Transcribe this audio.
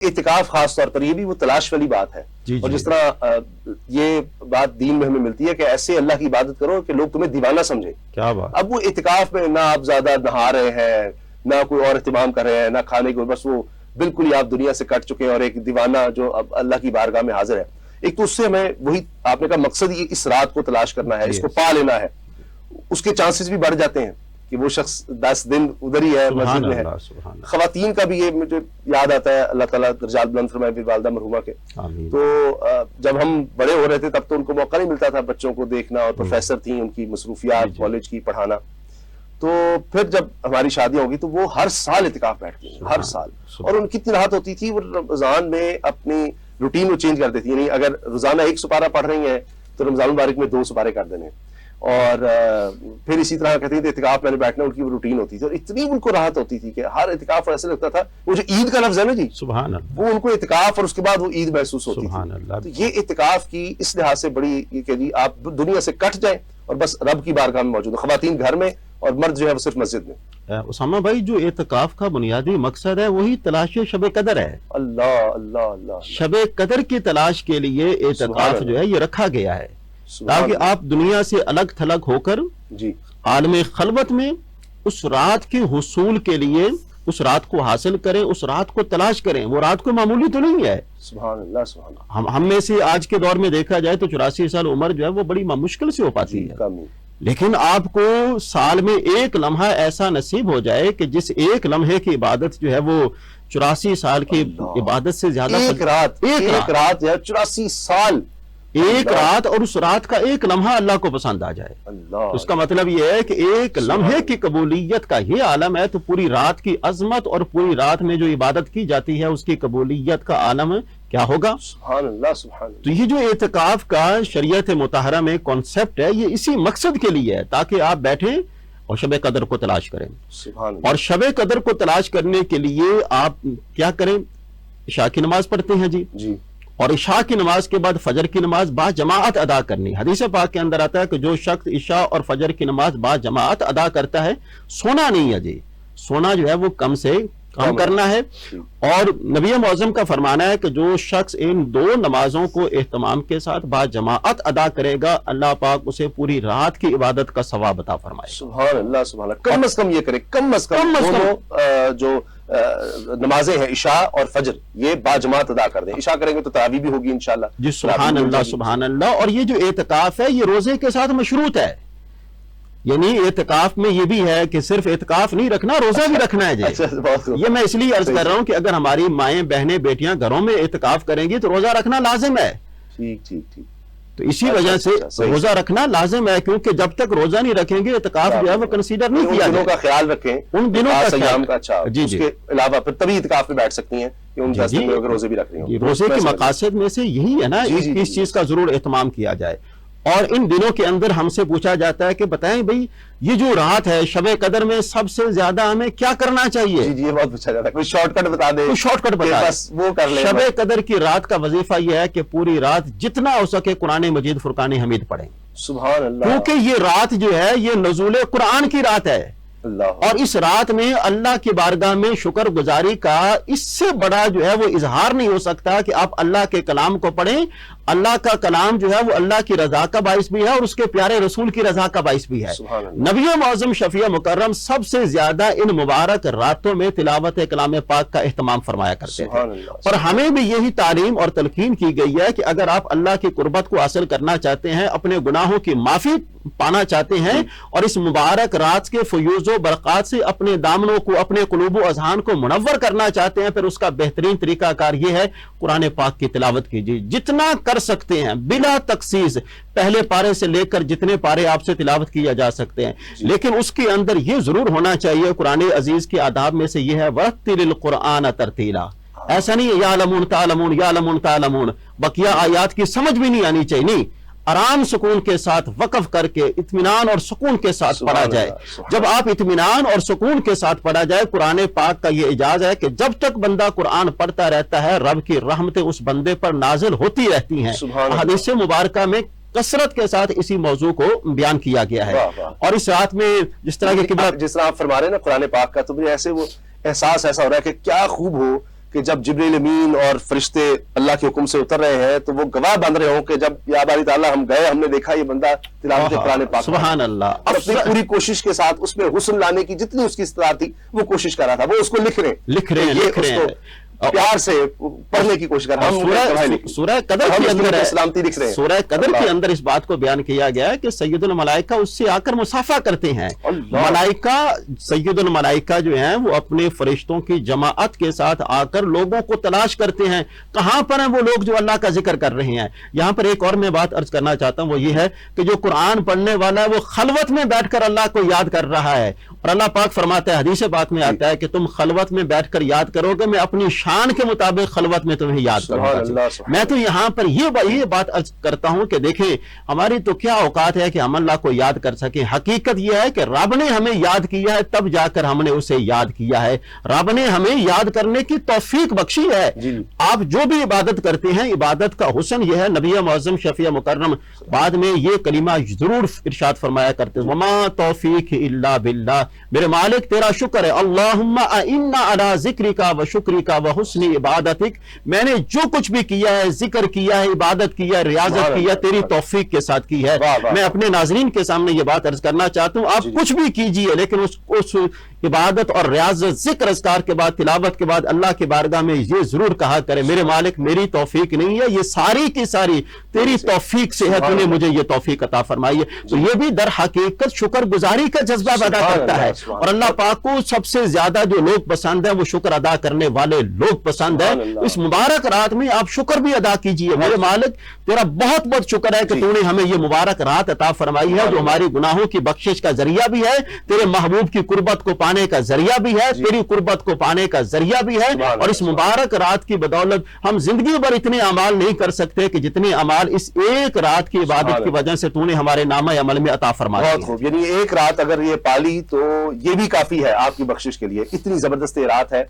اعتکاف خاص طور پر یہ بھی وہ تلاش والی بات ہے. اور جس طرح یہ بات دین میں ہمیں ملتی ہے کہ ایسے اللہ کی عبادت کرو کہ لوگ تمہیں دیوانہ سمجھیں. کیا بات. اب وہ اعتکاف میں نہ آپ زیادہ نہا رہے ہیں، نہ کوئی اور اہتمام کر رہے ہیں، نہ کھانے کو، بس وہ بالکل ہی آپ دنیا سے کٹ چکے ہیں اور ایک دیوانہ جو اب اللہ کی بارگاہ میں حاضر ہے. ایک تو اس سے ہمیں وہی آپ نے کہا مقصد یہ اس رات کو تلاش کرنا ہے، اس کو پا لینا ہے. اس کے چانسز بھی بڑھ جاتے ہیں کہ وہ شخص 10 دن ادھر ہی ہے، مسجد میں ہے. خواتین کا بھی یہ مجھے یاد آتا ہے، اللہ تعالیٰ درجات بلند فرمائے بھی والدہ مرحومہ کے. تو جب ہم بڑے ہو رہے تھے تب تو ان کو موقع نہیں ملتا تھا بچوں کو دیکھنا، اور پروفیسر تھیں، ان کی مصروفیات کالج کی پڑھانا. تو پھر جب ہماری شادیاں ہوگی تو وہ ہر سال اعتکاف بیٹھتی ہیں، ہر سال. اور ان کی اتنی راحت ہوتی تھی، وہ رمضان میں اپنی روٹین وہ چینج کر دیتی. یعنی اگر روزانہ 1 سپارہ پڑھ رہی ہیں تو رمضان مبارک میں 2 سپارے کر دینے. اور پھر اسی طرح کہتی تھی اعتکاف میں نے بیٹھنا، ان کی وہ روٹین ہوتی تھی. اور اتنی ان کو راحت ہوتی تھی کہ ہر اعتکاف ایسے لگتا تھا وہ جو عید کا لفظ ہے نا جی، سبحان اللہ، وہ ان کو اعتکاف اور اس کے بعد وہ عید محسوس ہوتی تھی. تو یہ اعتکاف کی اس لحاظ سے بڑی کہ جی آپ دنیا سے کٹ جائیں اور بس رب کی بارگاہ میں موجود ہیں. خواتین گھر میں اور مرد جو ہے وہ صرف مسجد میں. اسامہ بھائی، جو اعتکاف کا بنیادی مقصد ہے وہی تلاش شب قدر ہے. اللہ اللہ اللہ. شب قدر کی تلاش کے لیے اعتکاف جو ہے یہ رکھا گیا ہے تاکہ آپ دنیا سے الگ تھلگ ہو کر عالم خلوت میں اس رات کے حصول کے لیے اس رات کو حاصل کریں، اس رات کو تلاش کریں. وہ رات کو معمولی تو نہیں ہے. سبحان اللہ سبحان اللہ. ہم میں سے آج کے دور میں دیکھا جائے تو 84 سال عمر جو ہے وہ بڑی مشکل سے ہو پاتی ہے. لیکن آپ کو سال میں ایک لمحہ ایسا نصیب ہو جائے کہ جس ایک لمحے کی عبادت جو ہے وہ 84 سال کی عبادت سے زیادہ. ایک رات یا 84 سال، ایک رات، اور اس رات کا ایک لمحہ اللہ کو پسند آ جائے. اس کا مطلب یہ ہے کہ ایک لمحے کی قبولیت کا یہ عالم ہے، تو پوری رات کی عظمت اور پوری رات میں جو عبادت کی جاتی ہے اس کی قبولیت کا عالم کیا ہوگا. سبحان اللہ سبحان اللہ. تو یہ جو اعتکاف کا شریعت مطہرہ میں کانسیپٹ ہے یہ اسی مقصد کے لیے ہے تاکہ آپ بیٹھیں اور شب قدر کو تلاش کریں. اور شب قدر کو تلاش کرنے کے لیے آپ کیا کریں؟ عشاء کی نماز پڑھتے ہیں جی، اور عشاء کی نماز کے بعد فجر کی نماز با جماعت ادا کرنی. حدیث پاک کے اندر آتا ہے کہ جو شخص عشاء اور فجر کی نماز با جماعت ادا کرتا ہے سونا نہیں ہے جی. سونا جو ہے وہ کم سے کم کرنا ہے. اور نبی معظم کا فرمانا ہے کہ جو شخص ان 2 نمازوں کو اہتمام کے ساتھ با جماعت ادا کرے گا اللہ پاک اسے پوری رات کی عبادت کا ثواب عطا فرمائے. سبحان اللہ سبحان اللہ. کم از کم یہ کرے، کم از کم جو نمازیں ہیں عشاء اور فجر یہ با جماعت ادا کر دیں. عشاء کریں گے تو تراویح بھی ہوگی انشاءاللہ. جی سبحان اللہ سبحان اللہ. اور یہ جو اعتکاف ہے یہ روزے کے ساتھ مشروط ہے. یعنی اعتکاف میں یہ بھی ہے کہ صرف اعتکاف نہیں رکھنا، روزہ بھی رکھنا ہے جی. یہ میں اس لیے عرض کر رہا ہوں کہ اگر ہماری مائیں بہنیں بیٹیاں گھروں میں اعتکاف کریں گی تو روزہ رکھنا لازم ہے. ٹھیک. تو اسی وجہ سے روزہ رکھنا لازم ہے، کیونکہ جب تک روزہ نہیں رکھیں گے اعتکاف جو ہے وہ کنسیڈر نہیں کیا. ان دنوں کا خیال رکھیں، ان دنوں کا ایام کا. اچھا اس کے علاوہ پھر تبھی اعتکاف میں بیٹھ سکتی ہیں کہ ان 10 دن میں روزے بھی رکھ رہی ہوں. روزے کے مقاصد میں سے یہی ہے نا کہ اس چیز کا ضرور اہتمام کیا جائے. اور ان دنوں کے اندر ہم سے پوچھا جاتا ہے کہ بتائیں بھئی یہ جو رات ہے شب قدر میں سب سے زیادہ ہمیں کیا کرنا چاہیے؟ جی یہ بہت پوچھا جاتا ہے. کوئی شارٹ کٹ بتا دیں. کوئی شارٹ کٹ بتا بس وہ کر لیں. شب قدر کی رات کا وظیفہ یہ ہے کہ پوری رات جتنا ہو سکے قرآن مجید فرقان حمید پڑھیں. سبحان اللہ. کیونکہ یہ رات جو ہے یہ نزول قرآن کی رات ہے. اور اس رات میں اللہ کی بارگاہ میں شکر گزاری کا اس سے بڑا جو ہے وہ اظہار نہیں ہو سکتا کہ آپ اللہ کے کلام کو پڑھیں. اللہ کا کلام جو ہے وہ اللہ کی رضا کا باعث بھی ہے اور اس کے پیارے رسول کی رضا کا باعث بھی ہے. نبی معظم شفیع مکرم سب سے زیادہ ان مبارک راتوں میں تلاوت کلام پاک کا اہتمام فرمایا کرتے تھے. اور ہمیں بھی یہی تعلیم اور تلقین کی گئی ہے کہ اگر آپ اللہ کی قربت کو حاصل کرنا چاہتے ہیں، اپنے گناہوں کی معافی پانا چاہتے ہیں اور اس مبارک رات کے فیوز و برکات سے اپنے دامنوں کو، اپنے قلوب و اذہان کو منور کرنا چاہتے ہیں، پھر اس کا بہترین طریقہ کار یہ ہے قرآن پاک کی تلاوت کیجیے جتنا کر سکتے ہیں بلا تخصیص. پہلے پارے سے لے کر جتنے پارے آپ سے تلاوت کیا جا سکتے ہیں، لیکن اس کے اندر یہ ضرور ہونا چاہیے. قرآن عزیز کے آداب میں سے یہ ہے وَرَتِّلِ الْقُرْآنَ تَرْتِيلًا. ایسا نہیں ہے یعلمون تعلمون یعلمون تعلمون، بقیہ آیات کی سمجھ بھی نہیں آنی چاہیے. نہیں، آرام سکون کے ساتھ وقف کر کے اطمینان اور سکون کے ساتھ پڑھا جائے. جب آپ اطمینان اور سکون کے ساتھ پڑھا جائے، قرآن پاک کا یہ اعجاز ہے کہ جب تک بندہ قرآن پڑھتا رہتا ہے رب کی رحمتیں اس بندے پر نازل ہوتی رہتی ہیں. حدیث مبارکہ میں کثرت کے ساتھ اسی موضوع کو بیان کیا گیا ہے. اور اس رات میں جس طرح کے جس طرح آپ فرما رہے ہیں نا قرآن پاک کا، تو مجھے ایسے وہ احساس ایسا ہو رہا ہے کہ کیا خوب ہو کہ جب جبریل امین اور فرشتے اللہ کے حکم سے اتر رہے ہیں تو وہ گواہ بن رہے ہوں کہ جب یا باری تعالیٰ ہم گئے، ہم نے دیکھا یہ بندہ تلاوت قرآن پاک سبحان اللہ اور اپنی پوری کوشش کے ساتھ اس میں حسن لانے کی جتنی اس کی استطاعت تھی وہ کوشش کر رہا تھا، وہ اس کو لکھ رہے ہیں پیار سے پڑھنے کی کوشش کر رہا ہے۔ سورہ قدر کے اندر سلامتی لکھ رہے ہیں، سورہ قدر کے اندر اس بات کو بیان کیا گیا ہے کہ سید الملائکہ اس سے آ کر مصافحہ کرتے ہیں۔ ملائکہ سید الملائکہ جو ہیں وہ اپنے فرشتوں کی جماعت کے ساتھ آ کر لوگوں کو تلاش کرتے ہیں، کہاں پر ہیں وہ لوگ جو اللہ کا ذکر کر رہے ہیں۔ یہاں پر ایک اور میں بات عرض کرنا چاہتا ہوں، وہ یہ ہے کہ جو قرآن پڑھنے والا ہے وہ خلوت میں بیٹھ کر اللہ کو یاد کر رہا ہے، اور اللہ پاک فرماتا ہے، حدیث پاک میں آتا ہے کہ تم خلوت میں بیٹھ کر یاد کرو گے، میں اپنی شان کے مطابق خلوت میں تمہیں یاد کروں گا۔ میں تو یہاں پر یہ بات عرض کرتا ہوں کہ دیکھیں ہماری تو کیا اوقات ہے کہ ہم اللہ کو یاد کر سکیں۔ حقیقت یہ ہے کہ رب نے ہمیں یاد کیا ہے، تب جا کر ہم نے اسے یاد کیا ہے۔ رب نے ہمیں یاد کرنے کی توفیق بخشی ہے۔ آپ جو بھی عبادت کرتے ہیں، عبادت کا حسن یہ ہے، نبی معظم شفیع مکرم بعد میں یہ کلمہ ضرور ارشاد فرمایا کرتے ہیں، وما توفیق الا باللہ، میرے مالک تیرا شکر ہے، اللہم انا علی ذکرک و شکرک و حسن عبادتک، میں نے جو کچھ بھی کیا ہے، ذکر کیا ہے، عبادت کیا ہے، ریاضت کیا، تیری توفیق کے ساتھ کی ہے۔ میں اپنے ناظرین کے سامنے یہ بات عرض کرنا چاہتا ہوں، آپ کچھ بھی کیجئے لیکن اس عبادت اور ریاضت، ذکر اذکار کے بعد، تلاوت کے بعد اللہ کی بارگاہ میں یہ ضرور کہا کرے، میرے مالک میری توفیق نہیں ہے، یہ ساری کی ساری تیری توفیق سے ہے، تو نے مجھے یہ توفیق عطا فرمائی ہے۔ تو یہ بھی در حقیقت شکر گزاری کا جذبہ پیدا کرتا ہے، اور اللہ پاک کو سب سے زیادہ جو لوگ پسند ہیں وہ شکر ادا کرنے والے لوگ پسند ہیں۔ اس مبارک رات میں آپ شکر بھی ادا کیجئے، میرے مالک تیرا بہت بہت شکر ہے کہ تو نے ہمیں یہ مبارک رات عطا فرمائی ہے، جو ہماری گناہوں کی بخشش کا ذریعہ بھی ہے، تیرے محبوب کی قربت کو پانے کا ذریعہ بھی ہے، تیری قربت کو پانے کا ذریعہ بھی ہے۔ اور اس مبارک رات کی بدولت ہم زندگی بھر اتنے اعمال نہیں کر سکتے کہ جتنے اعمال اس ایک رات کی عبادت کی وجہ سے تو نے ہمارے نامہ عمل میں عطا فرمائی ہے۔ بہت خوب، یعنی ایک رات اگر یہ پالی تو یہ بھی کافی ہے آپ کی بخشش کے لیے، اتنی زبردست یہ رات ہے۔